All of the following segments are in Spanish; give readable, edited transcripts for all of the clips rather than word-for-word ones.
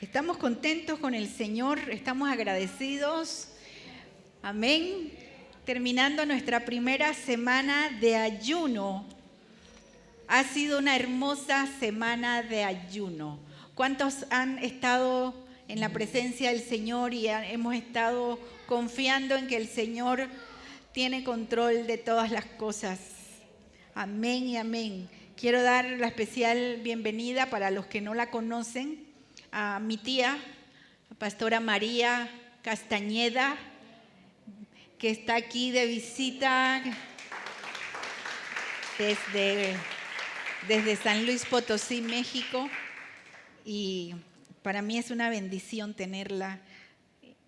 Estamos contentos con el Señor, estamos agradecidos. Amén. Terminando nuestra primera semana de ayuno. Ha sido una hermosa semana de ayuno. ¿Cuántos han estado en la presencia del Señor y hemos estado confiando en que el Señor tiene control de todas las cosas? Amén y amén. Quiero dar la especial bienvenida para los que no la conocen a mi tía, la pastora María Castañeda, que está aquí de visita desde San Luis Potosí, México. Y para mí es una bendición tenerla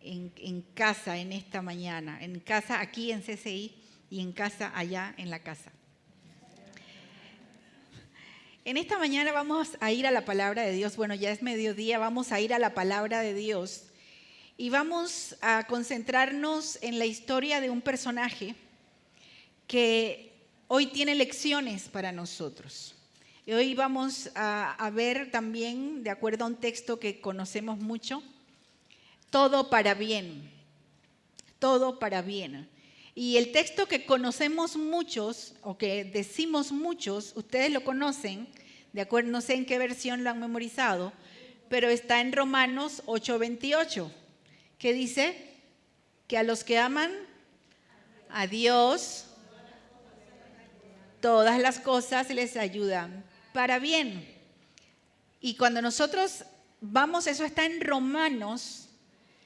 en casa en esta mañana, en casa aquí en CCI y en casa allá en la casa. En esta mañana vamos a ir a la palabra de Dios. Bueno, ya es mediodía, vamos a ir a la palabra de Dios y vamos a concentrarnos en la historia de un personaje que hoy tiene lecciones para nosotros. Y hoy vamos a ver también, de acuerdo a un texto que conocemos mucho, todo para bien, todo para bien. Y el texto que conocemos muchos, o que decimos muchos, ustedes lo conocen, de acuerdo, no sé en qué versión lo han memorizado, pero está en Romanos 8:28, que dice que a los que aman a Dios, todas las cosas les ayudan para bien. Y cuando nosotros vamos, eso está en Romanos.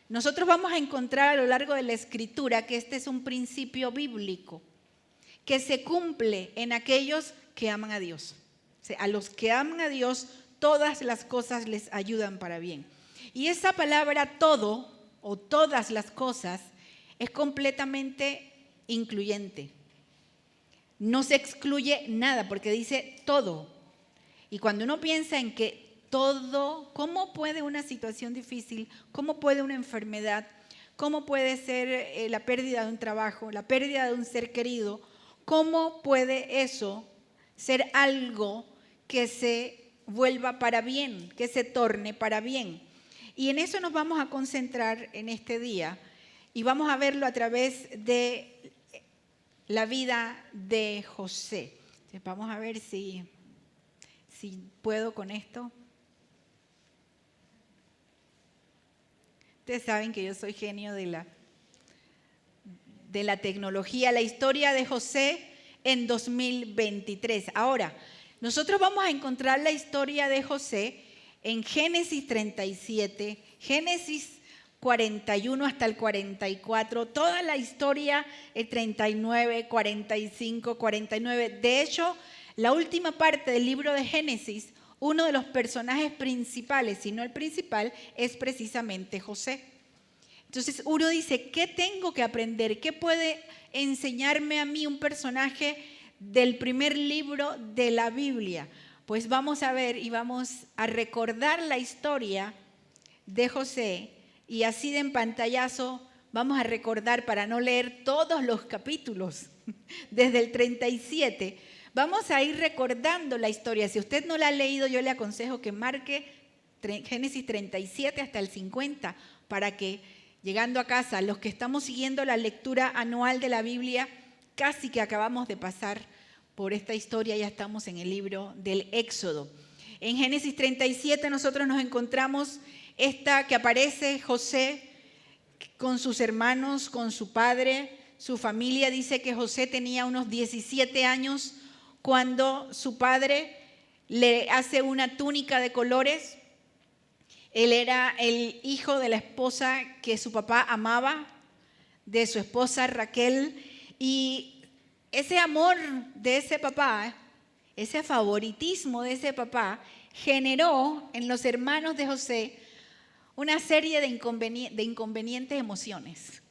Nosotros vamos a encontrar a lo largo de la Escritura que este es un principio bíblico que se cumple en aquellos que aman a Dios. O sea, a los que aman a Dios, todas las cosas les ayudan para bien. Y esa palabra todo o todas las cosas es completamente incluyente. No se excluye nada porque dice todo. Y cuando uno piensa en que todo, ¿cómo puede una situación difícil, cómo puede una enfermedad, cómo puede ser la pérdida de un trabajo, la pérdida de un ser querido, cómo puede eso ser algo que se vuelva para bien, que se torne para bien? Y en eso nos vamos a concentrar en este día y vamos a verlo a través de la vida de José. Entonces, vamos a ver si puedo con esto. Ustedes saben que yo soy genio de la tecnología. La historia de José en 2023. Ahora, nosotros vamos a encontrar la historia de José en Génesis 37, Génesis 41 hasta el 44, toda la historia, el 39, 45, 49. De hecho, la última parte del libro de Génesis, uno de los personajes principales, si no el principal, es precisamente José. Entonces uno dice, ¿qué tengo que aprender? ¿Qué puede enseñarme a mí un personaje del primer libro de la Biblia? Pues vamos a ver y vamos a recordar la historia de José y así de en pantallazo vamos a recordar, para no leer todos los capítulos, desde el 37, vamos a ir recordando la historia. Si usted no la ha leído, yo le aconsejo que marque Génesis 37 hasta el 50, para que llegando a casa, los que estamos siguiendo la lectura anual de la Biblia, casi que acabamos de pasar por esta historia, ya estamos en el libro del Éxodo. En Génesis 37 nosotros nos encontramos que aparece José con sus hermanos, con su padre, su familia. Dice que José tenía unos 17 años cuando su padre le hace una túnica de colores. Él era el hijo de la esposa que su papá amaba, de su esposa Raquel, y ese amor de ese papá, ese favoritismo de ese papá, generó en los hermanos de José una serie de inconvenientes emociones.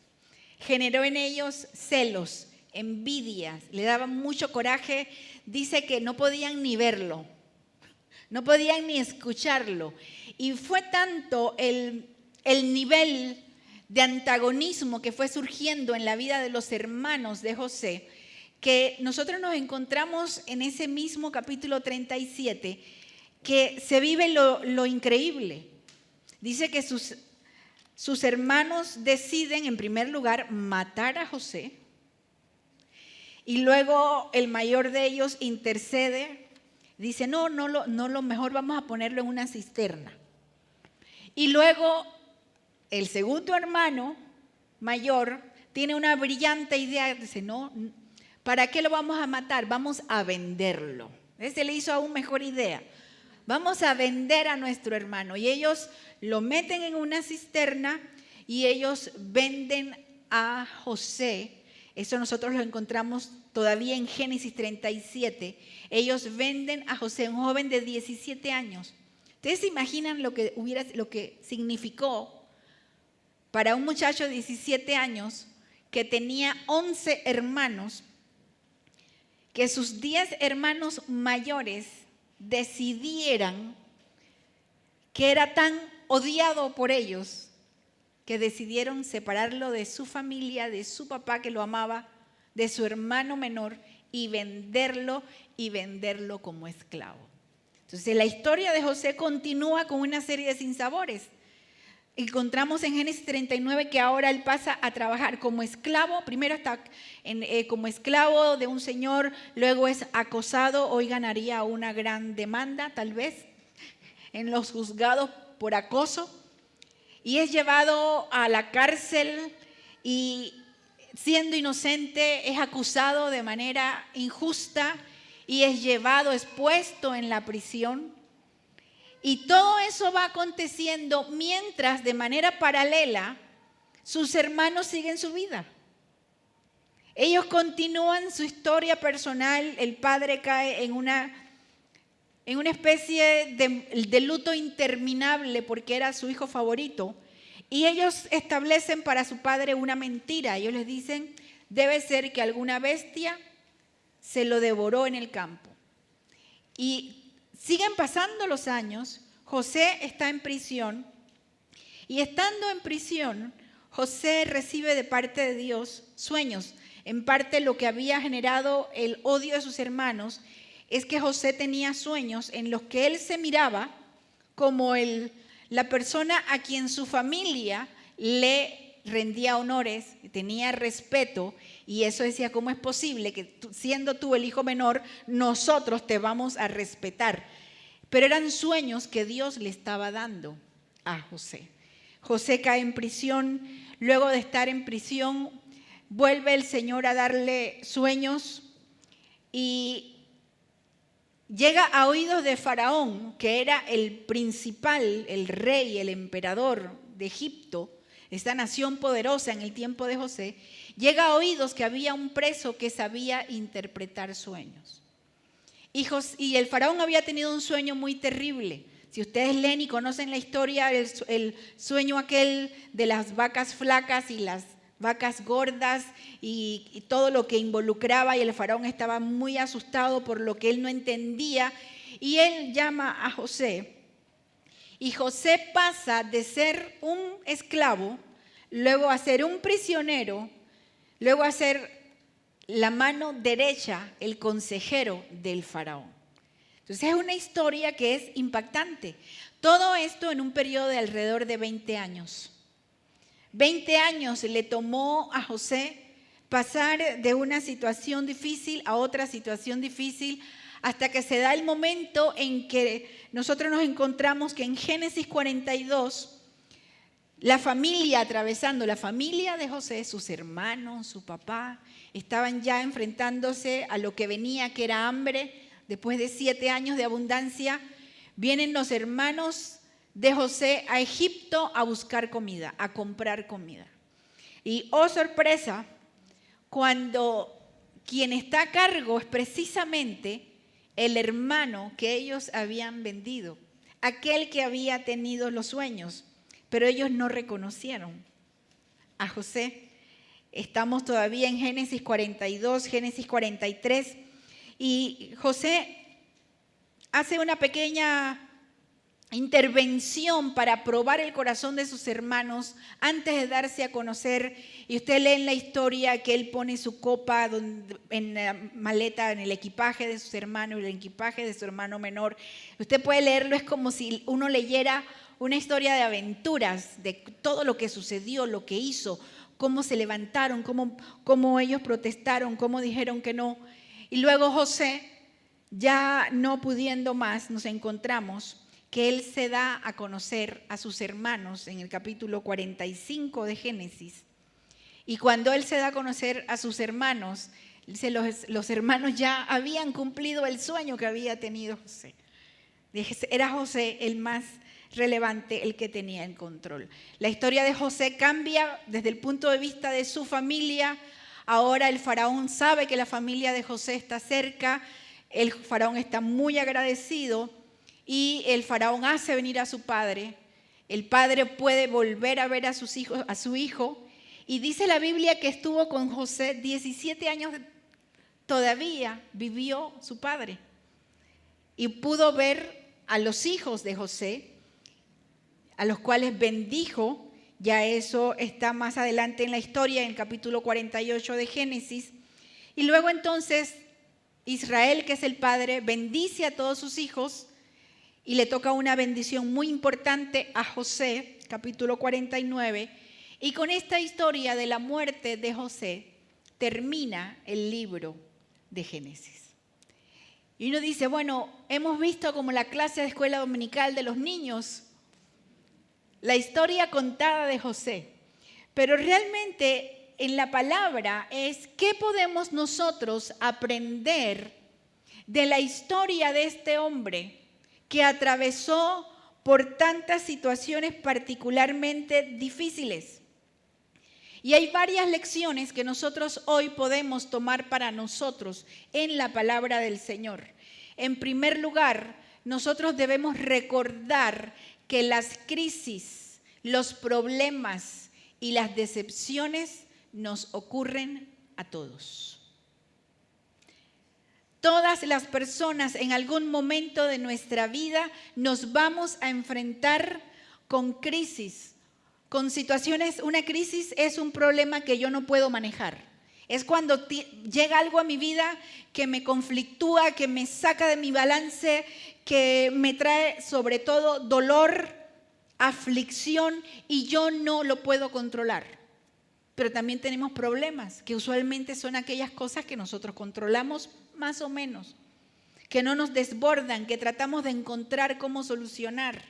Generó en ellos celos, envidias, le daban mucho coraje. Dice que no podían ni verlo, no podían ni escucharlo. Y fue tanto el nivel de antagonismo que fue surgiendo en la vida de los hermanos de José, que nosotros nos encontramos en ese mismo capítulo 37, que se vive lo increíble. dice que sus hermanos deciden, en primer lugar, matar a José. Y luego el mayor de ellos intercede, dice, no, lo mejor vamos a ponerlo en una cisterna. Y luego el segundo hermano mayor tiene una brillante idea, dice, no, ¿para qué lo vamos a matar? Vamos a venderlo. Ese le hizo aún mejor idea. Vamos a vender a nuestro hermano. Y ellos lo meten en una cisterna y ellos venden a José. Eso nosotros lo encontramos todavía en Génesis 37. Ellos venden a José, un joven de 17 años. ¿Ustedes se imaginan lo que significó para un muchacho de 17 años que tenía 11 hermanos, que sus 10 hermanos mayores decidieran que era tan odiado por ellos que decidieron separarlo de su familia, de su papá que lo amaba, de su hermano menor y venderlo como esclavo? Entonces la historia de José continúa con una serie de sinsabores. Encontramos en Génesis 39 que ahora él pasa a trabajar como esclavo. Primero está como esclavo de un señor, luego es acosado. Hoy ganaría una gran demanda, tal vez, en los juzgados por acoso. Y es llevado a la cárcel y siendo inocente es acusado de manera injusta y es llevado, es puesto en la prisión. Y todo eso va aconteciendo mientras, de manera paralela, sus hermanos siguen su vida. Ellos continúan su historia personal. El padre cae en una especie de luto interminable porque era su hijo favorito. Y ellos establecen para su padre una mentira. Ellos les dicen, debe ser que alguna bestia se lo devoró en el campo. Y siguen pasando los años, José está en prisión y estando en prisión, José recibe de parte de Dios sueños. En parte lo que había generado el odio de sus hermanos es que José tenía sueños en los que él se miraba como la persona a quien su familia le rendía honores, tenía respeto, y eso decía, ¿cómo es posible que siendo tú el hijo menor, nosotros te vamos a respetar? Pero eran sueños que Dios le estaba dando a José. José cae en prisión, luego de estar en prisión, vuelve el Señor a darle sueños y llega a oídos de Faraón, que era el principal, el rey, el emperador de Egipto, esta nación poderosa en el tiempo de José. Llega a oídos que había un preso que sabía interpretar sueños. Y el faraón había tenido un sueño muy terrible. Si ustedes leen y conocen la historia, el sueño aquel de las vacas flacas y las vacas gordas y todo lo que involucraba, y el faraón estaba muy asustado por lo que él no entendía, y él llama a José, y José pasa de ser un esclavo, luego a ser un prisionero, luego a ser la mano derecha, el consejero del faraón. Entonces es una historia que es impactante. Todo esto en un periodo de alrededor de 20 años. 20 años le tomó a José pasar de una situación difícil a otra situación difícil, hasta que se da el momento en que nosotros nos encontramos que en Génesis 42, la familia de José, sus hermanos, su papá, estaban ya enfrentándose a lo que venía, que era hambre. Después de 7 años de abundancia, vienen los hermanos de José a Egipto a buscar comida, a comprar comida. Y oh sorpresa, cuando quien está a cargo es precisamente el hermano que ellos habían vendido, aquel que había tenido los sueños, pero ellos no reconocieron a José. Estamos todavía en Génesis 42, Génesis 43, y José hace una pequeña intervención para probar el corazón de sus hermanos antes de darse a conocer. Y usted lee en la historia que él pone su copa en la maleta, en el equipaje de sus hermanos, el equipaje de su hermano menor. Usted puede leerlo, es como si uno leyera una historia de aventuras, de todo lo que sucedió, lo que hizo, cómo se levantaron, cómo ellos protestaron, cómo dijeron que no. Y luego José, ya no pudiendo más, nos encontramos que él se da a conocer a sus hermanos en el capítulo 45 de Génesis. Y cuando él se da a conocer a sus hermanos, los hermanos ya habían cumplido el sueño que había tenido José. Era José el más relevante, el que tenía el control. La historia de José cambia desde el punto de vista de su familia. Ahora el faraón sabe que la familia de José está cerca. El faraón está muy agradecido y el faraón hace venir a su padre. El padre puede volver a ver a su hijo. Y dice la Biblia que estuvo con José 17 años, todavía vivió su padre. Y pudo ver a los hijos de José, a los cuales bendijo. Ya eso está más adelante en la historia, en el capítulo 48 de Génesis. Y luego entonces Israel, que es el padre, bendice a todos sus hijos y le toca una bendición muy importante a José, capítulo 49. Y con esta historia de la muerte de José termina el libro de Génesis. Y uno dice, bueno, hemos visto como la clase de escuela dominical de los niños la historia contada de José, pero realmente en la palabra es ¿qué podemos nosotros aprender de la historia de este hombre que atravesó por tantas situaciones particularmente difíciles? Y hay varias lecciones que nosotros hoy podemos tomar para nosotros en la palabra del Señor. En primer lugar, nosotros debemos recordar que las crisis, los problemas y las decepciones nos ocurren a todos. Todas las personas en algún momento de nuestra vida nos vamos a enfrentar con crisis, con situaciones. Una crisis es un problema que yo no puedo manejar. Es cuando llega algo a mi vida que me conflictúa, que me saca de mi balance, que me trae sobre todo dolor, aflicción y yo no lo puedo controlar. Pero también tenemos problemas que usualmente son aquellas cosas que nosotros controlamos más o menos, que no nos desbordan, que tratamos de encontrar cómo solucionar.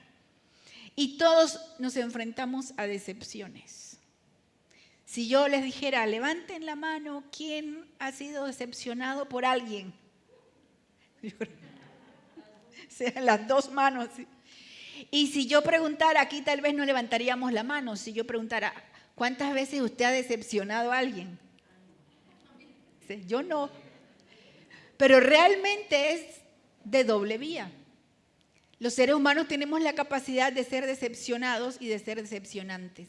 Y todos nos enfrentamos a decepciones. Si yo les dijera, levanten la mano, ¿quién ha sido decepcionado por alguien? Sean las dos manos. Y si yo preguntara, aquí tal vez no levantaríamos la mano, si yo preguntara, ¿cuántas veces usted ha decepcionado a alguien? Yo no. Pero realmente es de doble vía. Los seres humanos tenemos la capacidad de ser decepcionados y de ser decepcionantes.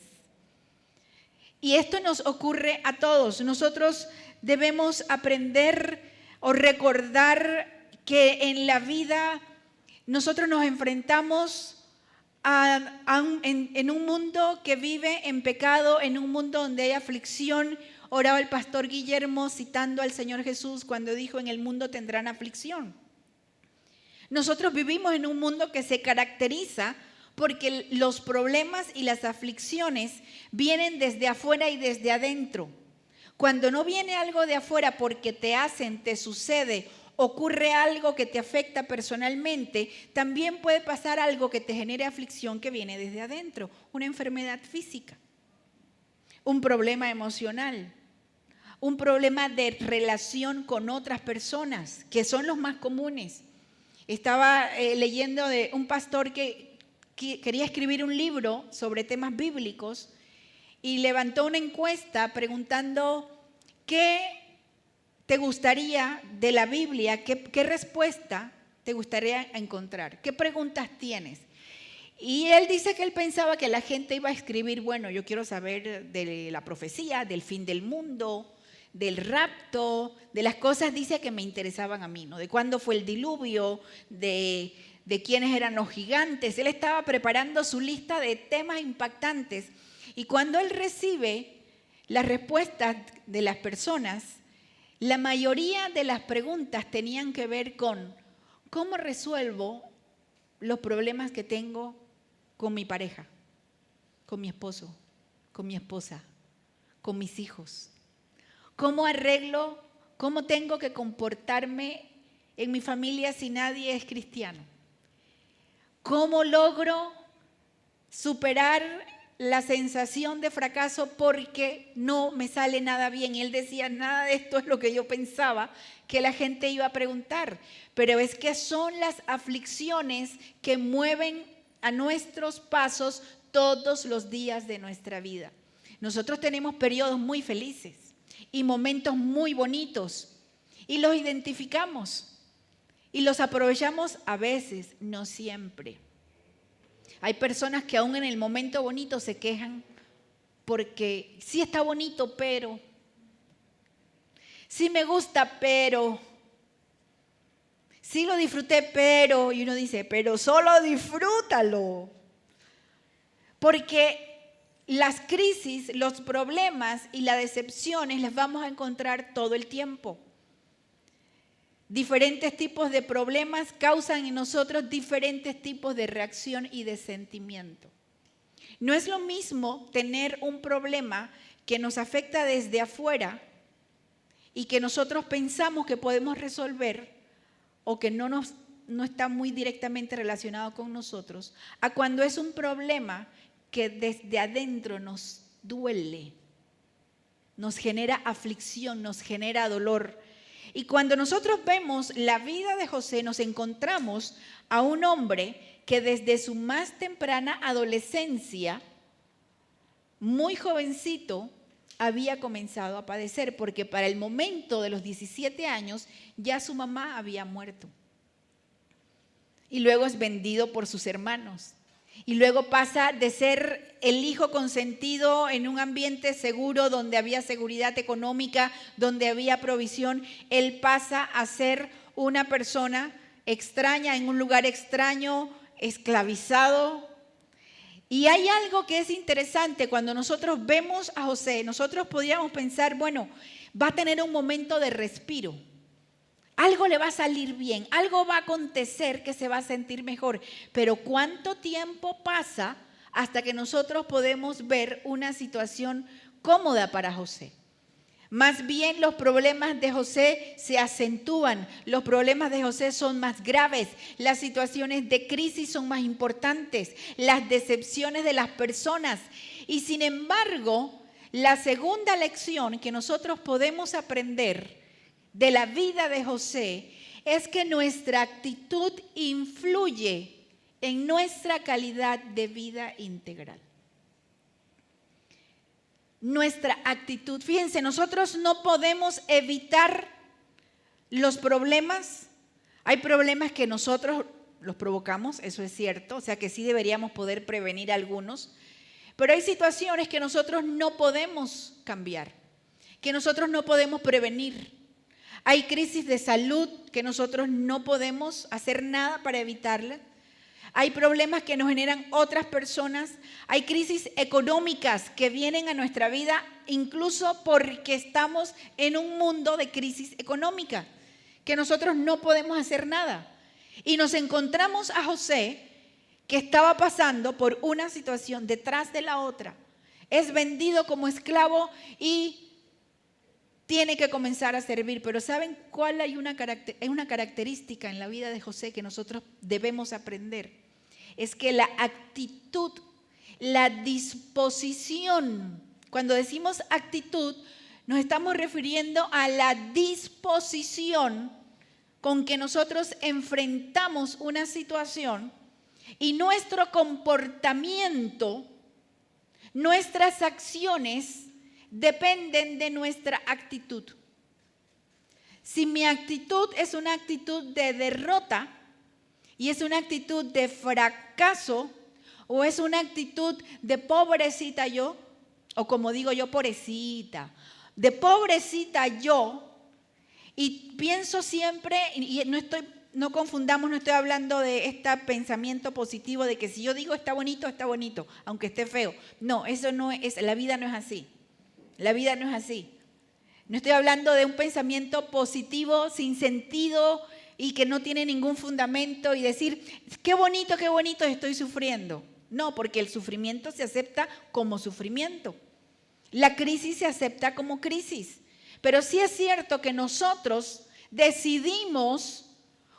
Y esto nos ocurre a todos. Nosotros debemos aprender o recordar que en la vida nosotros nos enfrentamos en un mundo que vive en pecado, en un mundo donde hay aflicción. Oraba el pastor Guillermo citando al Señor Jesús cuando dijo, en el mundo tendrán aflicción. Nosotros vivimos en un mundo que se caracteriza porque los problemas y las aflicciones vienen desde afuera y desde adentro. Cuando no viene algo de afuera porque te hacen, te sucede, ocurre algo que te afecta personalmente, también puede pasar algo que te genere aflicción que viene desde adentro. Una enfermedad física, un problema emocional, un problema de relación con otras personas, que son los más comunes. Estaba leyendo de un pastor que quería escribir un libro sobre temas bíblicos y levantó una encuesta preguntando ¿qué te gustaría de la Biblia? ¿Qué respuesta te gustaría encontrar? ¿Qué preguntas tienes? Y él dice que él pensaba que la gente iba a escribir, bueno, yo quiero saber de la profecía, del fin del mundo, del rapto, de las cosas, dice, que me interesaban a mí, ¿no? De cuándo fue el diluvio, de de quiénes eran los gigantes. Él estaba preparando su lista de temas impactantes. Y cuando él recibe las respuestas de las personas, la mayoría de las preguntas tenían que ver con cómo resuelvo los problemas que tengo con mi pareja, con mi esposo, con mi esposa, con mis hijos. ¿Cómo arreglo, cómo tengo que comportarme en mi familia si nadie es cristiano? ¿Cómo logro superar la sensación de fracaso porque no me sale nada bien? Y él decía, nada de esto es lo que yo pensaba que la gente iba a preguntar. Pero es que son las aflicciones que mueven a nuestros pasos todos los días de nuestra vida. Nosotros tenemos periodos muy felices y momentos muy bonitos y los identificamos y los aprovechamos a veces, no siempre. Hay personas que aún en el momento bonito se quejan porque sí está bonito, pero sí me gusta, pero sí lo disfruté, pero, y uno dice, pero solo disfrútalo. Porque las crisis, los problemas y las decepciones las vamos a encontrar todo el tiempo. Diferentes tipos de problemas causan en nosotros diferentes tipos de reacción y de sentimiento. No es lo mismo tener un problema que nos afecta desde afuera y que nosotros pensamos que podemos resolver o que no está muy directamente relacionado con nosotros, a cuando es un problema que desde adentro nos duele, nos genera aflicción, nos genera dolor. Y cuando nosotros vemos la vida de José, nos encontramos a un hombre que desde su más temprana adolescencia, muy jovencito, había comenzado a padecer, porque para el momento de los 17 años ya su mamá había muerto. Y luego es vendido por sus hermanos. Y luego pasa de ser el hijo consentido en un ambiente seguro, donde había seguridad económica, donde había provisión. Él pasa a ser una persona extraña, en un lugar extraño, esclavizado. Y hay algo que es interesante, cuando nosotros vemos a José, nosotros podríamos pensar, bueno, va a tener un momento de respiro. Algo le va a salir bien, algo va a acontecer que se va a sentir mejor. Pero ¿cuánto tiempo pasa hasta que nosotros podemos ver una situación cómoda para José? Más bien los problemas de José se acentúan, los problemas de José son más graves, las situaciones de crisis son más importantes, las decepciones de las personas. Y sin embargo, la segunda lección que nosotros podemos aprender de la vida de José es que nuestra actitud influye en nuestra calidad de vida integral. Nuestra actitud, fíjense, nosotros no podemos evitar los problemas. Hay problemas que nosotros los provocamos, eso es cierto, o sea que sí deberíamos poder prevenir algunos, pero hay situaciones que nosotros no podemos cambiar, que nosotros no podemos prevenir. Hay crisis de salud que nosotros no podemos hacer nada para evitarla. Hay problemas que nos generan otras personas. Hay crisis económicas que vienen a nuestra vida incluso porque estamos en un mundo de crisis económica, que nosotros no podemos hacer nada. Y nos encontramos a José, que estaba pasando por una situación detrás de la otra. Es vendido como esclavo y tiene que comenzar a servir. Pero ¿saben cuál hay una característica en la vida de José que nosotros debemos aprender? Es que la actitud, la disposición, cuando decimos actitud, nos estamos refiriendo a la disposición con que nosotros enfrentamos una situación y nuestro comportamiento, nuestras acciones dependen de nuestra actitud. Si mi actitud es una actitud de derrota y es una actitud de fracaso o es una actitud de pobrecita yo, o como digo yo, pobrecita, de pobrecita yo, y pienso siempre, y no estoy no confundamos, no estoy hablando de este pensamiento positivo de que si yo digo está bonito, aunque esté feo. No, eso no es, la vida no es así. La vida no es así. No estoy hablando de un pensamiento positivo sin sentido y que no tiene ningún fundamento y decir, qué bonito, estoy sufriendo. No, porque el sufrimiento se acepta como sufrimiento. La crisis se acepta como crisis. Pero sí es cierto que nosotros decidimos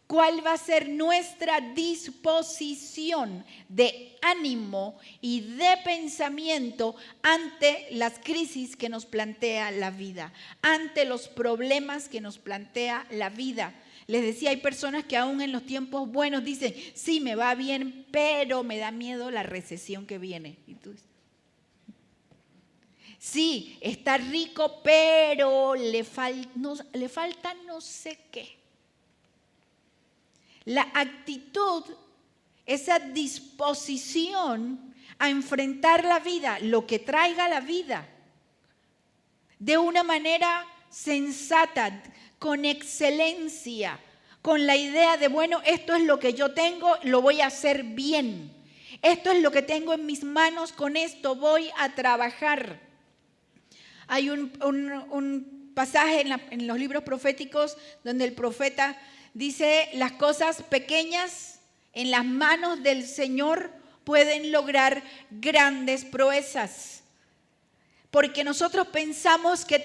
cuál va a ser nuestra disposición de ánimo y de pensamiento ante las crisis que nos plantea la vida, ante los problemas que nos plantea la vida. Les decía, hay personas que aún en los tiempos buenos dicen, sí, me va bien, pero me da miedo la recesión que viene. ¿Y tú? Sí, está rico, pero le falta no sé qué. La actitud, esa disposición a enfrentar la vida, lo que traiga la vida, de una manera sensata, con excelencia, con la idea de, bueno, esto es lo que yo tengo, lo voy a hacer bien. Esto es lo que tengo en mis manos, con esto voy a trabajar. Hay un pasaje en los libros proféticos donde el profeta dice, las cosas pequeñas en las manos del Señor pueden lograr grandes proezas. Porque nosotros pensamos que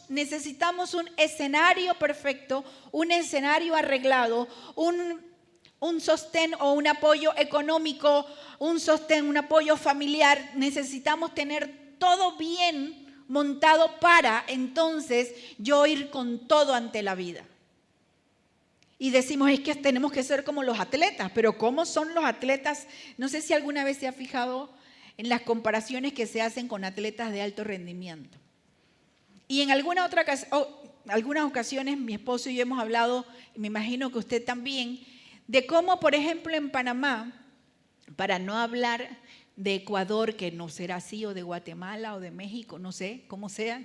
necesitamos un escenario perfecto, un escenario arreglado, un sostén o un apoyo económico, un apoyo familiar. Necesitamos tener todo bien montado para entonces yo ir con todo ante la vida. Y decimos, es que tenemos que ser como los atletas, pero ¿cómo son los atletas? No sé si alguna vez se ha fijado en las comparaciones que se hacen con atletas de alto rendimiento. Y en algunas ocasiones mi esposo y yo hemos hablado, y me imagino que usted también, de cómo, por ejemplo, en Panamá, para no hablar de Ecuador, que no será así, o de Guatemala, o de México, no sé cómo sea,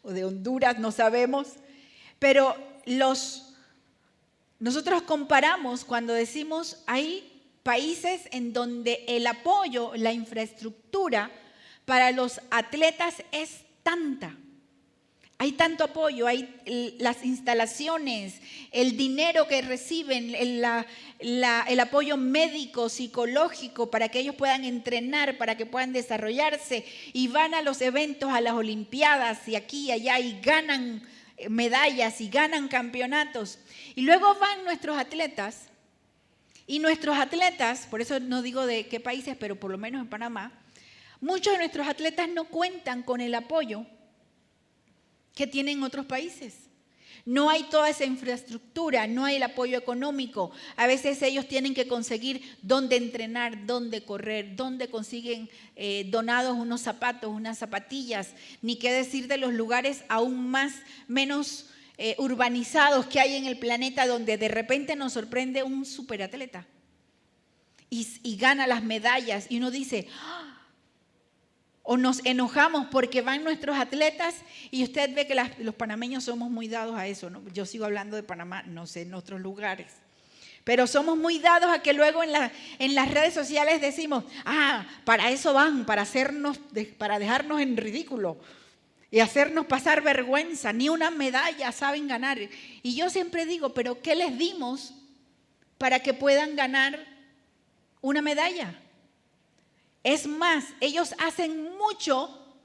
o de Honduras, no sabemos, pero nosotros comparamos cuando decimos hay países en donde el apoyo, la infraestructura para los atletas es tanta. Hay tanto apoyo, hay las instalaciones, el dinero que reciben, el apoyo médico, psicológico para que ellos puedan entrenar, para que puedan desarrollarse y van a los eventos, a las Olimpiadas y aquí y allá y ganan medallas y ganan campeonatos. Y luego van nuestros atletas y nuestros atletas, por eso no digo de qué países, pero por lo menos en Panamá, muchos de nuestros atletas no cuentan con el apoyo que tienen otros países. No hay toda esa infraestructura, no hay el apoyo económico. A veces ellos tienen que conseguir dónde entrenar, dónde correr, dónde consiguen donados unos zapatos, unas zapatillas. Ni qué decir de los lugares aún menos urbanizados que hay en el planeta, donde de repente nos sorprende un superatleta y gana las medallas y uno dice, o nos enojamos porque van nuestros atletas y usted ve que los panameños somos muy dados a eso, ¿no? Yo sigo hablando de Panamá, no sé en otros lugares, pero somos muy dados a que luego en las redes sociales decimos, para eso van, para dejarnos en ridículo y hacernos pasar vergüenza, ni una medalla saben ganar. Y yo siempre digo, ¿pero qué les dimos para que puedan ganar una medalla? Es más, ellos hacen mucho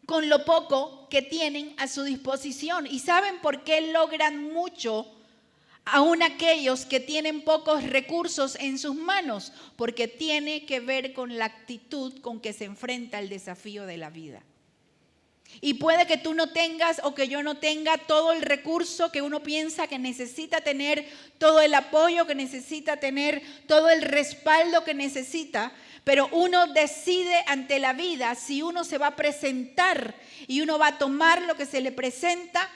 con lo poco que tienen a su disposición. ¿Y saben por qué logran mucho aún aquellos que tienen pocos recursos en sus manos? Porque tiene que ver con la actitud con que se enfrenta el desafío de la vida. Y puede que tú no tengas o que yo no tenga todo el recurso que uno piensa que necesita tener, todo el apoyo que necesita tener, todo el respaldo que necesita, pero uno decide ante la vida si uno se va a presentar y uno va a tomar lo que se le presenta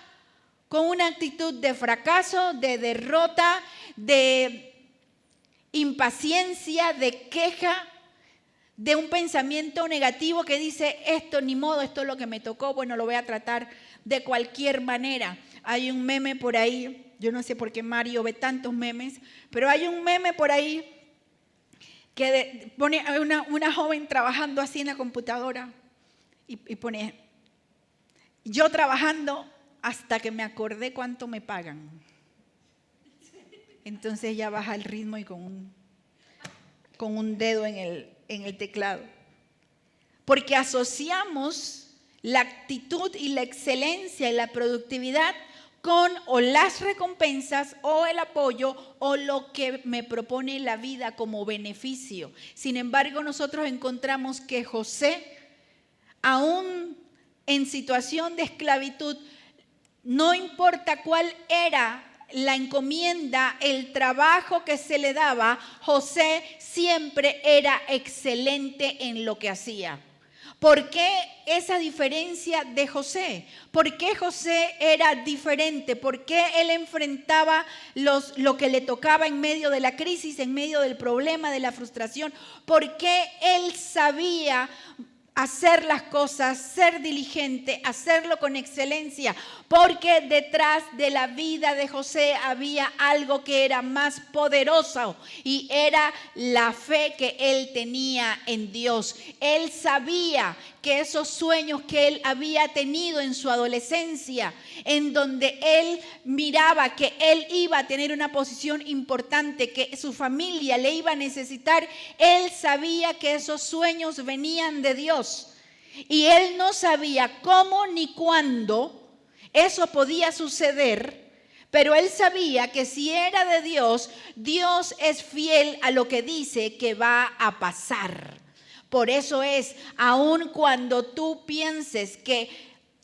con una actitud de fracaso, de derrota, de impaciencia, de queja, de un pensamiento negativo que dice, esto ni modo, esto es lo que me tocó, bueno, lo voy a tratar de cualquier manera. Hay un meme por ahí, yo no sé por qué Mario ve tantos memes, pero hay un meme por ahí que pone a una joven trabajando así en la computadora y pone, yo trabajando hasta que me acordé cuánto me pagan. Entonces ella baja el ritmo y con un dedo en el teclado. Porque asociamos la actitud y la excelencia y la productividad con o las recompensas o el apoyo o lo que me propone la vida como beneficio. Sin embargo, nosotros encontramos que José, aún en situación de esclavitud, no importa cuál era la encomienda, el trabajo que se le daba, José siempre era excelente en lo que hacía. ¿Por qué esa diferencia de José? ¿Por qué José era diferente? ¿Por qué él enfrentaba lo que le tocaba en medio de la crisis, en medio del problema, de la frustración? ¿Por qué él sabía hacer las cosas, ser diligente, hacerlo con excelencia? Porque detrás de la vida de José había algo que era más poderoso y era la fe que él tenía en Dios. Él sabía que esos sueños que él había tenido en su adolescencia, en donde él miraba que él iba a tener una posición importante, que su familia le iba a necesitar, él sabía que esos sueños venían de Dios. Y él no sabía cómo ni cuándo eso podía suceder, pero él sabía que si era de Dios, Dios es fiel a lo que dice que va a pasar. Por eso es, aun cuando tú pienses que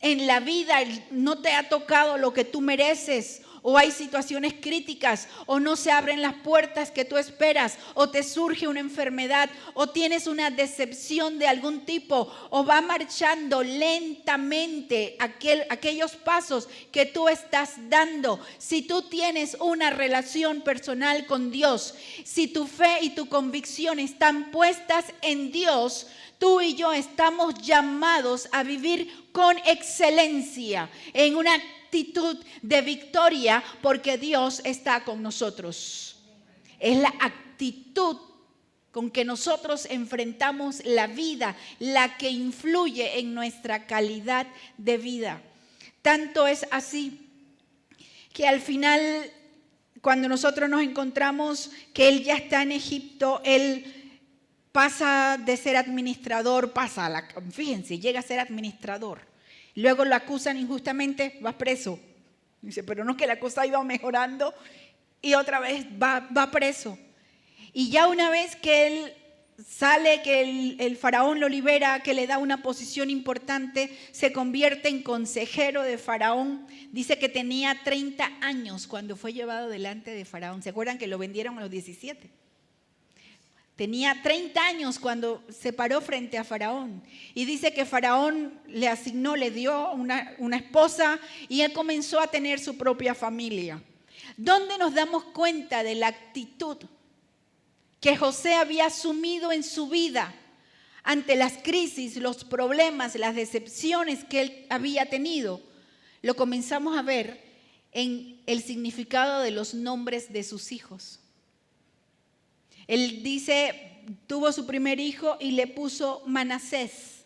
en la vida no te ha tocado lo que tú mereces, o hay situaciones críticas, o no se abren las puertas que tú esperas, o te surge una enfermedad, o tienes una decepción de algún tipo, o va marchando lentamente aquellos pasos que tú estás dando. Si tú tienes una relación personal con Dios, si tu fe y tu convicción están puestas en Dios, tú y yo estamos llamados a vivir con excelencia, en una actitud de victoria, porque Dios está con nosotros. Es la actitud con que nosotros enfrentamos la vida la que influye en nuestra calidad de vida. Tanto es así que al final, cuando nosotros nos encontramos que él ya está en Egipto, él pasa de ser administrador, fíjense, llega a ser administrador. Luego lo acusan injustamente, va preso. Dice, pero no, que la cosa iba mejorando y otra vez va preso. Y ya una vez que él sale, que el faraón lo libera, que le da una posición importante, se convierte en consejero de faraón. Dice que tenía 30 años cuando fue llevado delante de faraón. ¿Se acuerdan que lo vendieron a los 17? Tenía 30 años cuando se paró frente a Faraón. Y dice que Faraón le dio una esposa y él comenzó a tener su propia familia. ¿Dónde nos damos cuenta de la actitud que José había asumido en su vida ante las crisis, los problemas, las decepciones que él había tenido? Lo comenzamos a ver en el significado de los nombres de sus hijos. Él dice, tuvo su primer hijo y le puso Manasés,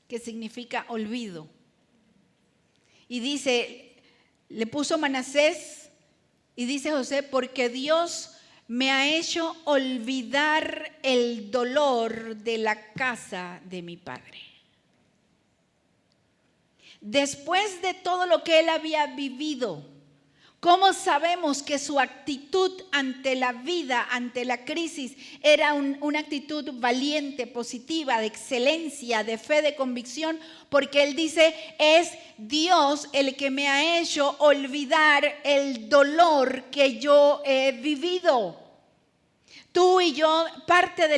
que significa olvido. Y dice, le puso Manasés y dice José, porque Dios me ha hecho olvidar el dolor de la casa de mi padre. Después de todo lo que él había vivido, ¿cómo sabemos que su actitud ante la vida, ante la crisis, era una actitud valiente, positiva, de excelencia, de fe, de convicción? Porque él dice, es Dios el que me ha hecho olvidar el dolor que yo he vivido. Tú y yo, parte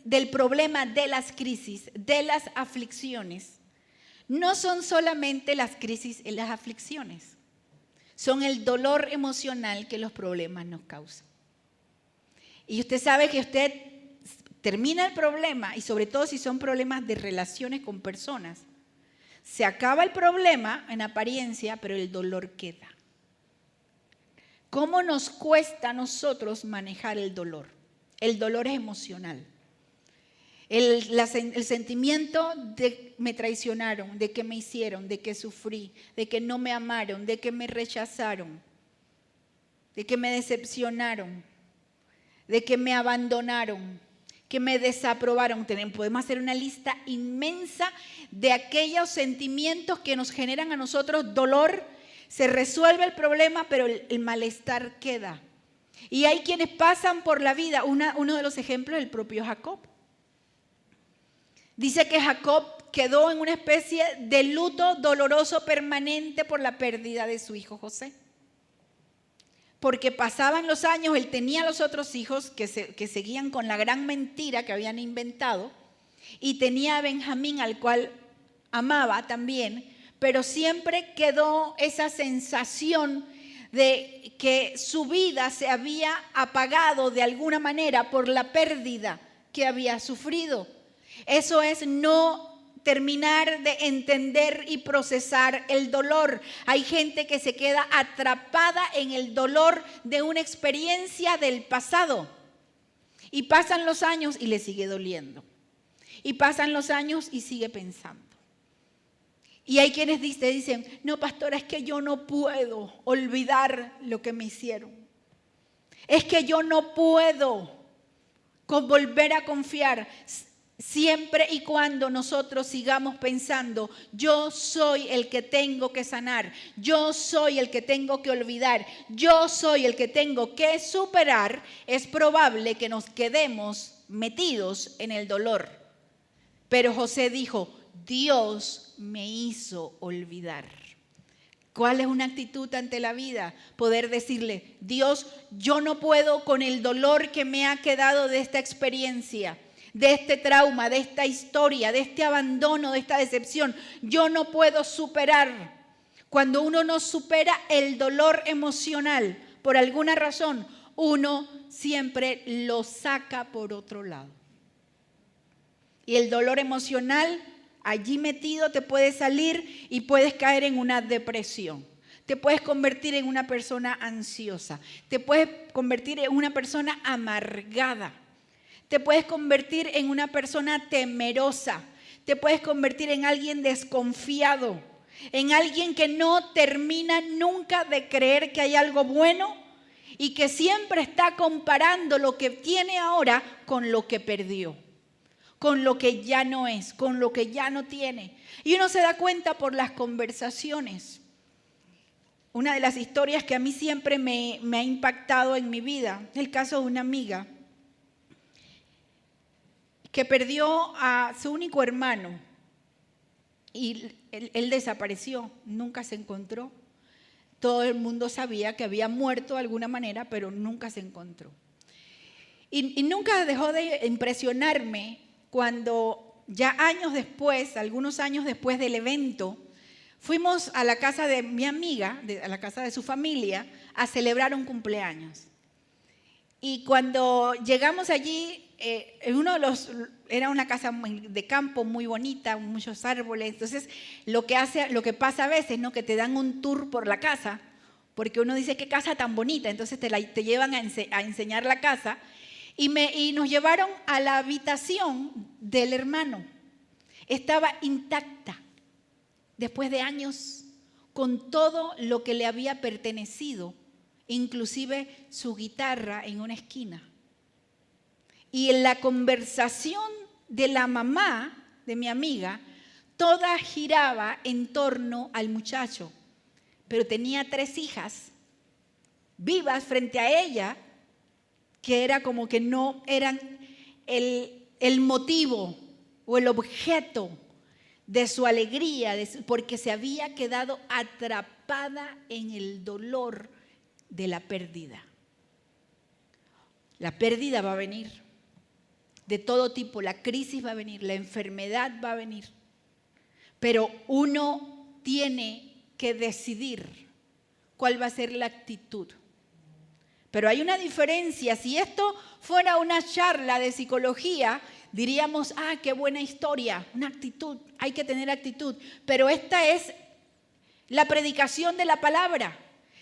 del problema de las crisis, de las aflicciones, no son solamente las crisis y las aflicciones. Son el dolor emocional que los problemas nos causan. Y usted sabe que usted termina el problema, y sobre todo si son problemas de relaciones con personas, Se acaba el problema en apariencia, pero el dolor queda. ¿Cómo nos cuesta a nosotros manejar el dolor? El dolor es emocional. El sentimiento de me traicionaron, de que me hicieron, de que sufrí, de que no me amaron, de que me rechazaron, de que me decepcionaron, de que me abandonaron, que me desaprobaron. Podemos hacer una lista inmensa de aquellos sentimientos que nos generan a nosotros dolor. Se resuelve el problema, pero el malestar queda. Y hay quienes pasan por la vida. Uno de los ejemplos es el propio Jacob. Dice que Jacob quedó en una especie de luto doloroso permanente por la pérdida de su hijo José. Porque pasaban los años, él tenía los otros hijos que seguían con la gran mentira que habían inventado, y tenía a Benjamín, al cual amaba también, pero siempre quedó esa sensación de que su vida se había apagado de alguna manera por la pérdida que había sufrido. Eso es no terminar de entender y procesar el dolor. Hay gente que se queda atrapada en el dolor de una experiencia del pasado. Y pasan los años y le sigue doliendo. Y pasan los años y sigue pensando. Y hay quienes dicen, no, pastora, es que yo no puedo olvidar lo que me hicieron. Es que yo no puedo volver a confiar. Siempre y cuando nosotros sigamos pensando, yo soy el que tengo que sanar, yo soy el que tengo que olvidar, yo soy el que tengo que superar, es probable que nos quedemos metidos en el dolor. Pero José dijo, Dios me hizo olvidar. ¿Cuál es una actitud ante la vida? Poder decirle, Dios, yo no puedo con el dolor que me ha quedado de esta experiencia, de este trauma, de esta historia, de este abandono, de esta decepción. Yo no puedo superar. Cuando uno no supera el dolor emocional, por alguna razón, uno siempre lo saca por otro lado. Y el dolor emocional, allí metido, te puede salir y puedes caer en una depresión. Te puedes convertir en una persona ansiosa. Te puedes convertir en una persona amargada. Te puedes convertir en una persona temerosa. Te puedes convertir en alguien desconfiado. En alguien que no termina nunca de creer que hay algo bueno y que siempre está comparando lo que tiene ahora con lo que perdió, con lo que ya no es, con lo que ya no tiene. Y uno se da cuenta por las conversaciones. Una de las historias que a mí siempre me ha impactado en mi vida es el caso de una amiga que perdió a su único hermano y él desapareció, nunca se encontró. Todo el mundo sabía que había muerto de alguna manera, pero nunca se encontró. Y nunca dejó de impresionarme cuando ya años después, algunos años después del evento, fuimos a la casa de mi amiga, a la casa de su familia, a celebrar un cumpleaños. Y cuando llegamos allí, era una casa de campo muy bonita, muchos árboles. Entonces, lo que pasa a veces, ¿no? Que te dan un tour por la casa, porque uno dice, qué casa tan bonita. Entonces te llevan a enseñar la casa y nos llevaron a la habitación del hermano. Estaba intacta, después de años, con todo lo que le había pertenecido, inclusive su guitarra en una esquina. Y en la conversación de la mamá de mi amiga, toda giraba en torno al muchacho, pero tenía 3 hijas vivas frente a ella, que era como que no eran el motivo o el objeto de su alegría, porque se había quedado atrapada en el dolor de la pérdida. La pérdida va a venir de todo tipo, la crisis va a venir, la enfermedad va a venir, pero uno tiene que decidir cuál va a ser la actitud. Pero hay una diferencia. Si esto fuera una charla de psicología, diríamos, qué buena historia, una actitud, hay que tener actitud. Pero esta es la predicación de la palabra.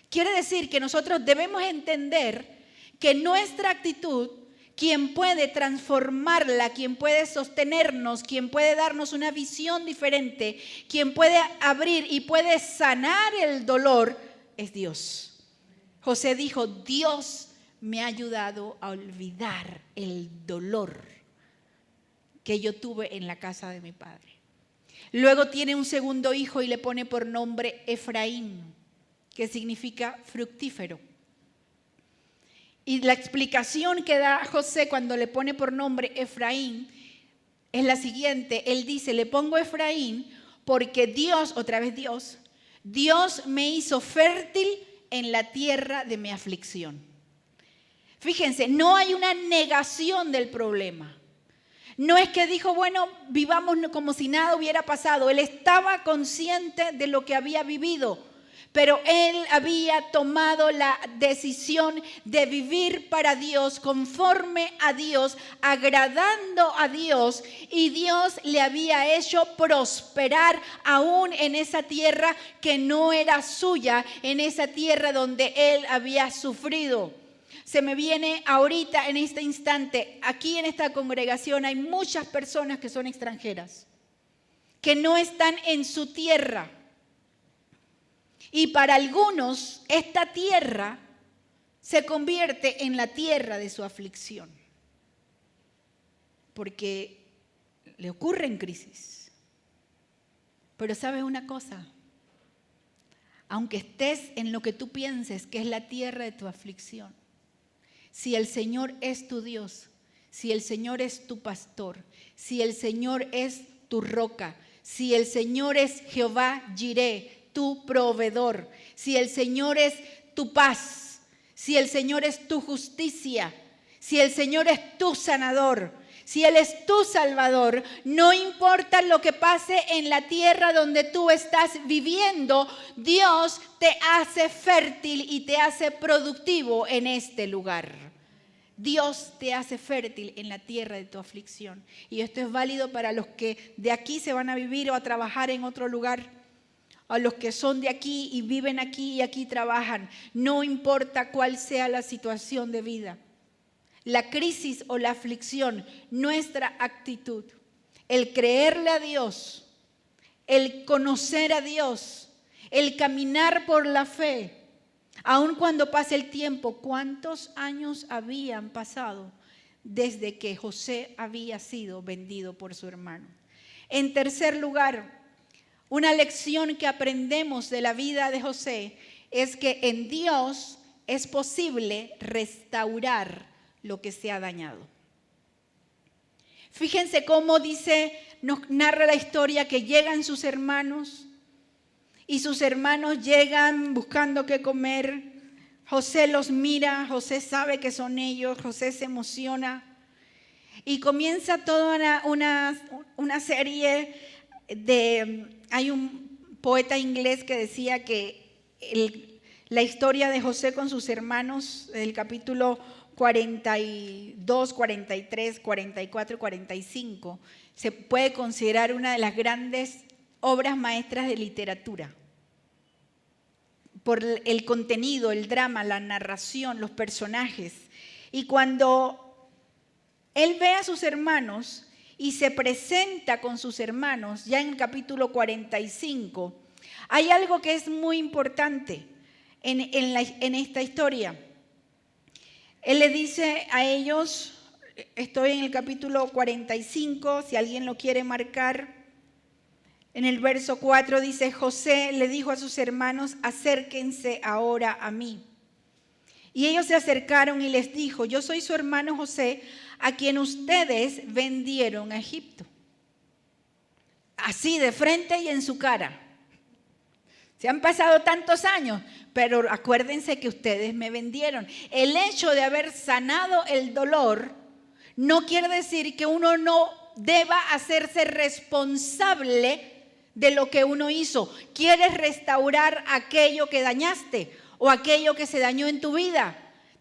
Quiere decir que nosotros debemos entender que nuestra actitud, quien puede transformarla, quien puede sostenernos, quien puede darnos una visión diferente, quien puede abrir y puede sanar el dolor, es Dios. José dijo, Dios me ha ayudado a olvidar el dolor que yo tuve en la casa de mi padre. Luego tiene un segundo hijo y le pone por nombre Efraín, que significa fructífero. Y la explicación que da José cuando le pone por nombre Efraín es la siguiente. Él dice, le pongo Efraín porque Dios, otra vez Dios me hizo fértil en la tierra de mi aflicción. Fíjense, no hay una negación del problema. No es que dijo, bueno, vivamos como si nada hubiera pasado. Él estaba consciente de lo que había vivido. Pero él había tomado la decisión de vivir para Dios, conforme a Dios, agradando a Dios. Y Dios le había hecho prosperar aún en esa tierra que no era suya, en esa tierra donde él había sufrido. Se me viene ahorita, en este instante, aquí en esta congregación hay muchas personas que son extranjeras, que no están en su tierra. Y para algunos esta tierra se convierte en la tierra de su aflicción, porque le ocurren crisis. Pero ¿sabes una cosa? Aunque estés en lo que tú pienses que es la tierra de tu aflicción, si el Señor es tu Dios, si el Señor es tu pastor, si el Señor es tu roca, si el Señor es Jehová Jireh, tu proveedor, si el Señor es tu paz, si el Señor es tu justicia, si el Señor es tu sanador, si Él es tu salvador, no importa lo que pase en la tierra donde tú estás viviendo, Dios te hace fértil y te hace productivo en este lugar. Dios te hace fértil en la tierra de tu aflicción. Y esto es válido para los que de aquí se van a vivir o a trabajar en otro lugar. A los que son de aquí y viven aquí y aquí trabajan. No importa cuál sea la situación de vida. La crisis o la aflicción, nuestra actitud, el creerle a Dios, el conocer a Dios, el caminar por la fe, aun cuando pase el tiempo. ¿Cuántos años habían pasado desde que José había sido vendido por su hermano? En tercer lugar, una lección que aprendemos de la vida de José es que en Dios es posible restaurar lo que se ha dañado. Fíjense cómo nos narra la historia que llegan sus hermanos y sus hermanos llegan buscando qué comer. José los mira, José sabe que son ellos, José se emociona y comienza toda una serie de... Hay un poeta inglés que decía que la historia de José con sus hermanos, el capítulo 42, 43, 44 y 45, se puede considerar una de las grandes obras maestras de literatura. Por el contenido, el drama, la narración, los personajes. Y cuando él ve a sus hermanos y se presenta con sus hermanos, ya en el capítulo 45, hay algo que es muy importante en esta historia. Él le dice a ellos, estoy en el capítulo 45, si alguien lo quiere marcar, en el verso 4 dice, José le dijo a sus hermanos, acérquense ahora a mí. Y ellos se acercaron y les dijo, yo soy su hermano José, a quien ustedes vendieron a Egipto. Así de frente y en su cara. Se han pasado tantos años, pero acuérdense que ustedes me vendieron. El hecho de haber sanado el dolor no quiere decir que uno no deba hacerse responsable de lo que uno hizo. ¿Quieres restaurar aquello que dañaste o aquello que se dañó en tu vida?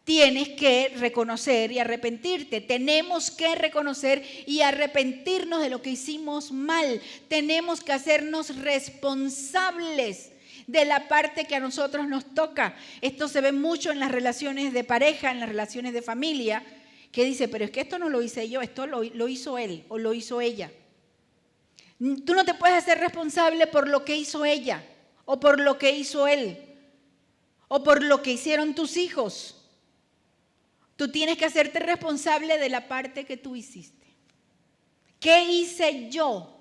tienes que reconocer y arrepentirte. Tenemos que reconocer y arrepentirnos de lo que hicimos mal. Tenemos que hacernos responsables de la parte que a nosotros nos toca. Esto se ve mucho en las relaciones de pareja, en las relaciones de familia, que dice, pero es que esto no lo hice yo, esto lo hizo él o lo hizo ella. Tú no te puedes hacer responsable por lo que hizo ella o por lo que hizo él o por lo que hicieron tus hijos. Tú tienes que hacerte responsable de la parte que tú hiciste. ¿Qué hice yo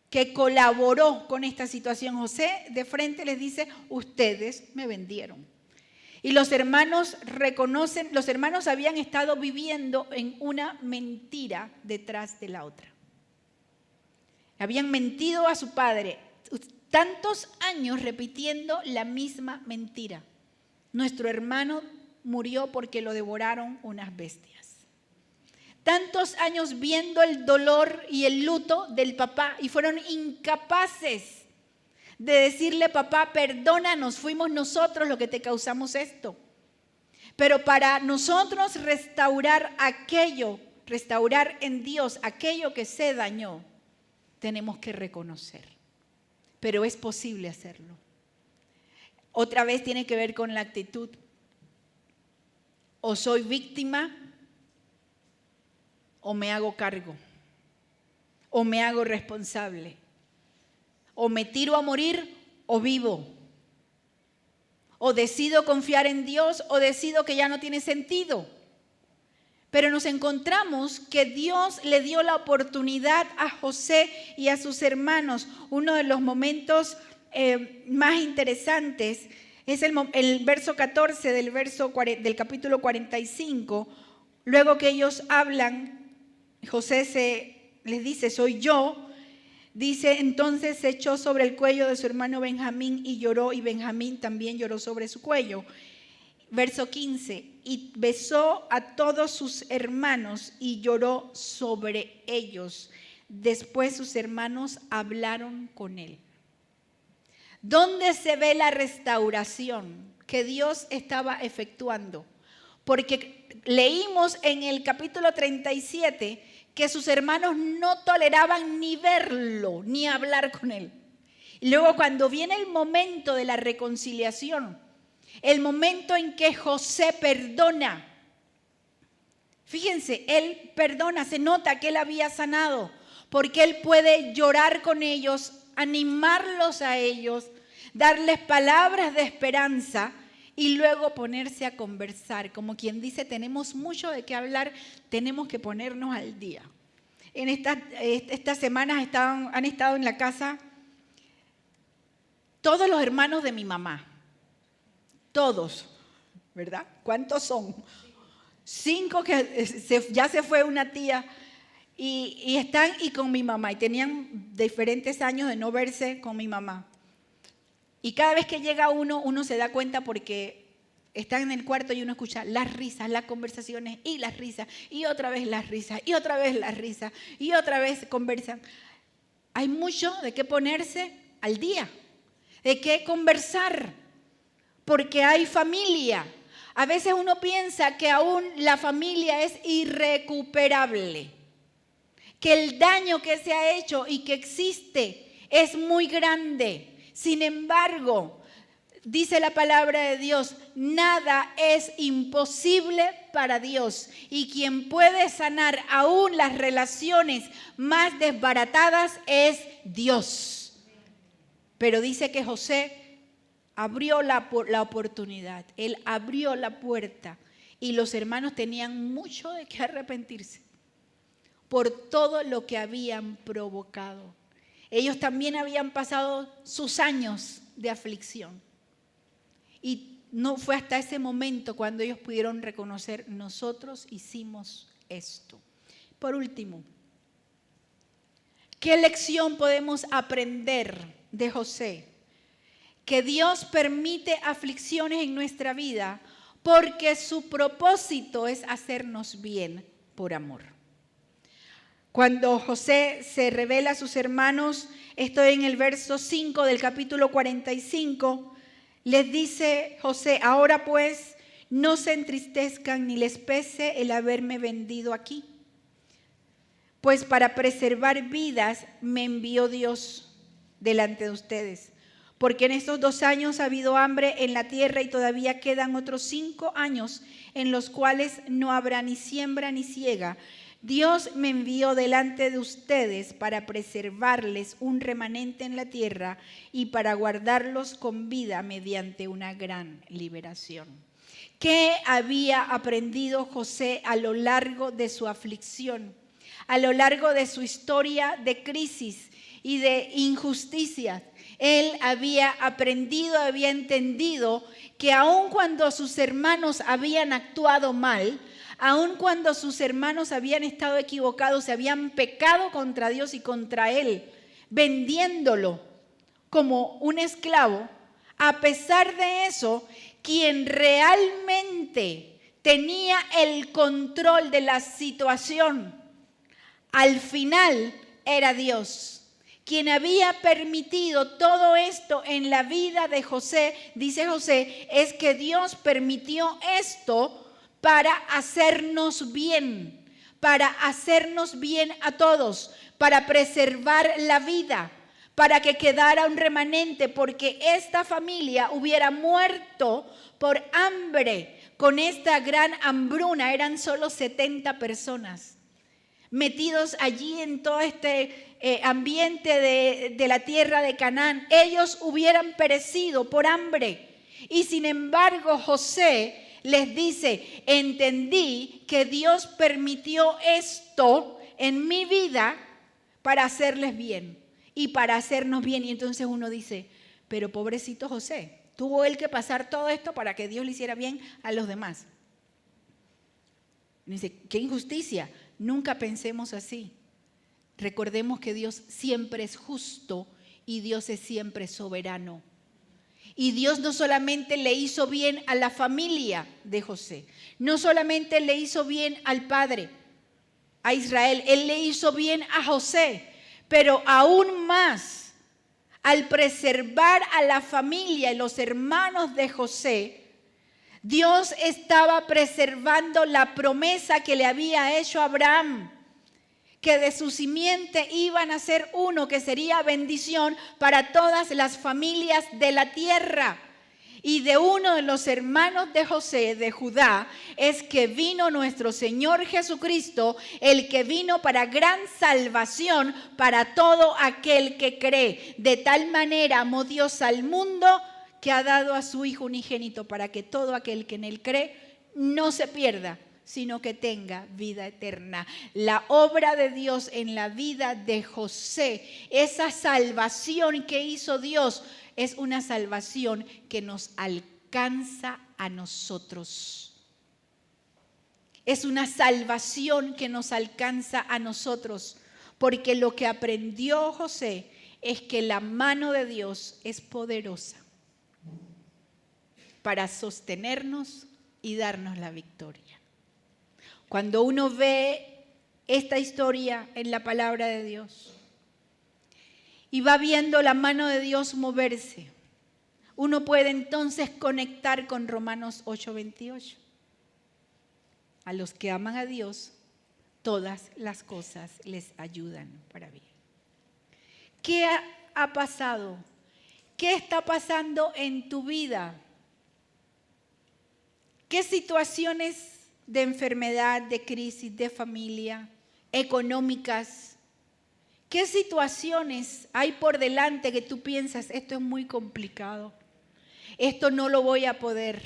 que colaboró con esta situación? José de frente les dice, ustedes me vendieron. Y los hermanos reconocen, los hermanos habían estado viviendo en una mentira detrás de la otra. Habían mentido a su padre, tantos años repitiendo la misma mentira. Nuestro hermano murió porque lo devoraron unas bestias. Tantos años viendo el dolor y el luto del papá y fueron incapaces de decirle, papá, perdónanos, fuimos nosotros los que te causamos esto. Pero para nosotros restaurar en Dios aquello que se dañó, tenemos que reconocer. Pero es posible hacerlo. Otra vez tiene que ver con la actitud. O soy víctima, o me hago cargo, o me hago responsable. O me tiro a morir, o vivo. O decido confiar en Dios, o decido que ya no tiene sentido. Pero nos encontramos que Dios le dio la oportunidad a José y a sus hermanos. Uno de los momentos más interesantes es el verso 14 del capítulo 45. Luego que ellos hablan, José les dice, soy yo. Dice, entonces se echó sobre el cuello de su hermano Benjamín y lloró, y Benjamín también lloró sobre su cuello. Verso 15, y besó a todos sus hermanos y lloró sobre ellos. Después sus hermanos hablaron con él. ¿Dónde se ve la restauración que Dios estaba efectuando? Porque leímos en el capítulo 37 que sus hermanos no toleraban ni verlo, ni hablar con él. Y luego cuando viene el momento de la reconciliación, el momento en que José perdona, fíjense, él perdona, se nota que él había sanado, porque él puede llorar con ellos, animarlos a ellos, darles palabras de esperanza y luego ponerse a conversar. Como quien dice, tenemos mucho de qué hablar, tenemos que ponernos al día. En estas semanas han estado en la casa todos los hermanos de mi mamá. Todos, ¿verdad? ¿Cuántos son? 5 que ya se fue una tía y están y con mi mamá y tenían diferentes años de no verse con mi mamá. Y cada vez que llega uno se da cuenta porque están en el cuarto y uno escucha las risas, las conversaciones y las risas y otra vez las risas y otra vez las risas y otra vez conversan. Hay mucho de qué ponerse al día, de qué conversar. Porque hay familia. A veces uno piensa que aún la familia es irrecuperable, que el daño que se ha hecho y que existe es muy grande. Sin embargo, dice la palabra de Dios, nada es imposible para Dios. Y quien puede sanar aún las relaciones más desbaratadas es Dios. Pero dice que José abrió la oportunidad, él abrió la puerta y los hermanos tenían mucho de qué arrepentirse por todo lo que habían provocado. Ellos también habían pasado sus años de aflicción y no fue hasta ese momento cuando ellos pudieron reconocer, nosotros hicimos esto. Por último, ¿qué lección podemos aprender de José? Que Dios permite aflicciones en nuestra vida porque su propósito es hacernos bien por amor. Cuando José se revela a sus hermanos, estoy en el verso 5 del capítulo 45, les dice José, ahora pues no se entristezcan ni les pese el haberme vendido aquí. Pues para preservar vidas me envió Dios delante de ustedes. Porque en estos 2 años ha habido hambre en la tierra y todavía quedan otros 5 años en los cuales no habrá ni siembra ni siega. Dios me envió delante de ustedes para preservarles un remanente en la tierra y para guardarlos con vida mediante una gran liberación. ¿Qué había aprendido José a lo largo de su aflicción? A lo largo de su historia de crisis y de injusticia. Él había aprendido, había entendido que aun cuando sus hermanos habían actuado mal, aun cuando sus hermanos habían estado equivocados, se habían pecado contra Dios y contra Él, vendiéndolo como un esclavo, a pesar de eso, quien realmente tenía el control de la situación, al final era Dios. Quien había permitido todo esto en la vida de José, dice José, es que Dios permitió esto para hacernos bien a todos, para preservar la vida, para que quedara un remanente, porque esta familia hubiera muerto por hambre. Con esta gran hambruna eran solo 70 personas. Metidos allí en todo este ambiente de la tierra de Canaán, ellos hubieran perecido por hambre. Y sin embargo, José les dice, entendí que Dios permitió esto en mi vida para hacerles bien y para hacernos bien. Y entonces uno dice, pero pobrecito José, tuvo él que pasar todo esto para que Dios le hiciera bien a los demás. Y dice, qué injusticia. Nunca pensemos así. Recordemos que Dios siempre es justo y Dios es siempre soberano. Y Dios no solamente le hizo bien a la familia de José, no solamente le hizo bien al padre, a Israel, Él le hizo bien a José, pero aún más, al preservar a la familia y los hermanos de José, Dios estaba preservando la promesa que le había hecho a Abraham, que de su simiente iban a ser uno que sería bendición para todas las familias de la tierra. Y de uno de los hermanos de José, de Judá, es que vino nuestro Señor Jesucristo, el que vino para gran salvación para todo aquel que cree. De tal manera amó Dios al mundo que ha dado a su Hijo unigénito para que todo aquel que en Él cree no se pierda, sino que tenga vida eterna. La obra de Dios en la vida de José, esa salvación que hizo Dios, es una salvación que nos alcanza a nosotros. Es una salvación que nos alcanza a nosotros, porque lo que aprendió José es que la mano de Dios es poderosa para sostenernos y darnos la victoria. Cuando uno ve esta historia en la palabra de Dios y va viendo la mano de Dios moverse, uno puede entonces conectar con Romanos 8:28. A los que aman a Dios, todas las cosas les ayudan para bien. ¿Qué ha pasado? ¿Qué está pasando en tu vida? ¿Qué situaciones de enfermedad, de crisis, de familia, económicas? ¿Qué situaciones hay por delante que tú piensas, esto es muy complicado, esto no lo voy a poder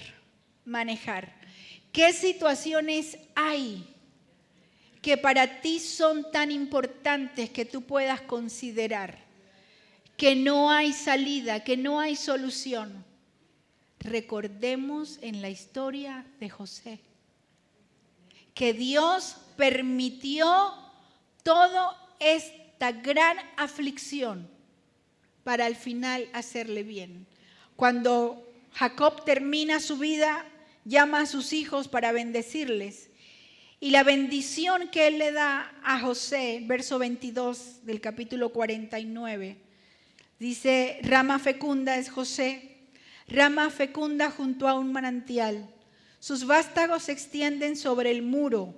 manejar? ¿Qué situaciones hay que para ti son tan importantes que tú puedas considerar que no hay salida, que no hay solución? Recordemos en la historia de José que Dios permitió toda esta gran aflicción para al final hacerle bien. Cuando Jacob termina su vida, llama a sus hijos para bendecirles. Y la bendición que él le da a José, verso 22 del capítulo 49, dice, rama fecunda es José, rama fecunda junto a un manantial. Sus vástagos se extienden sobre el muro.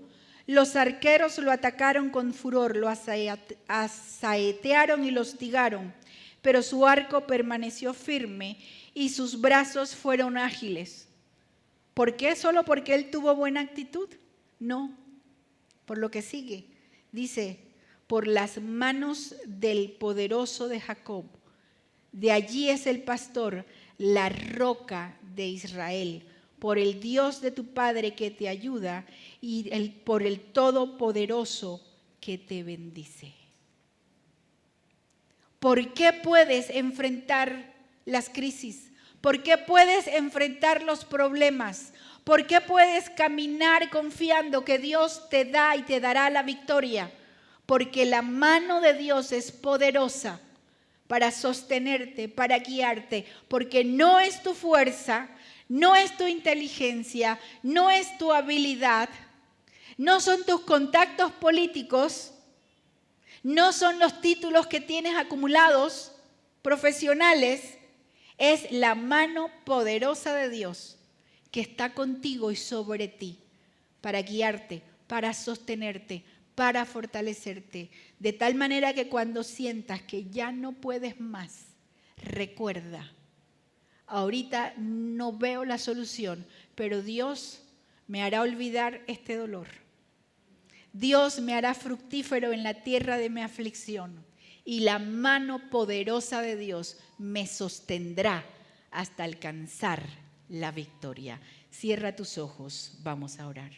Los arqueros lo atacaron con furor, lo asaetearon y lo hostigaron, pero su arco permaneció firme y sus brazos fueron ágiles. ¿Por qué? ¿Solo porque él tuvo buena actitud? No, por lo que sigue. Dice, por las manos del poderoso de Jacob. De allí es el pastor, la roca de Israel. Por el Dios de tu Padre que te ayuda y por el Todopoderoso que te bendice. ¿Por qué puedes enfrentar las crisis? ¿Por qué puedes enfrentar los problemas? ¿Por qué puedes caminar confiando que Dios te da y te dará la victoria? Porque la mano de Dios es poderosa para sostenerte, para guiarte, porque no es tu fuerza, no es tu inteligencia, no es tu habilidad, no son tus contactos políticos, no son los títulos que tienes acumulados profesionales, es la mano poderosa de Dios que está contigo y sobre ti para guiarte, para sostenerte, para fortalecerte, de tal manera que cuando sientas que ya no puedes más, recuerda, ahorita no veo la solución, pero Dios me hará olvidar este dolor. Dios me hará fructífero en la tierra de mi aflicción y la mano poderosa de Dios me sostendrá hasta alcanzar la victoria. Cierra tus ojos, vamos a orar.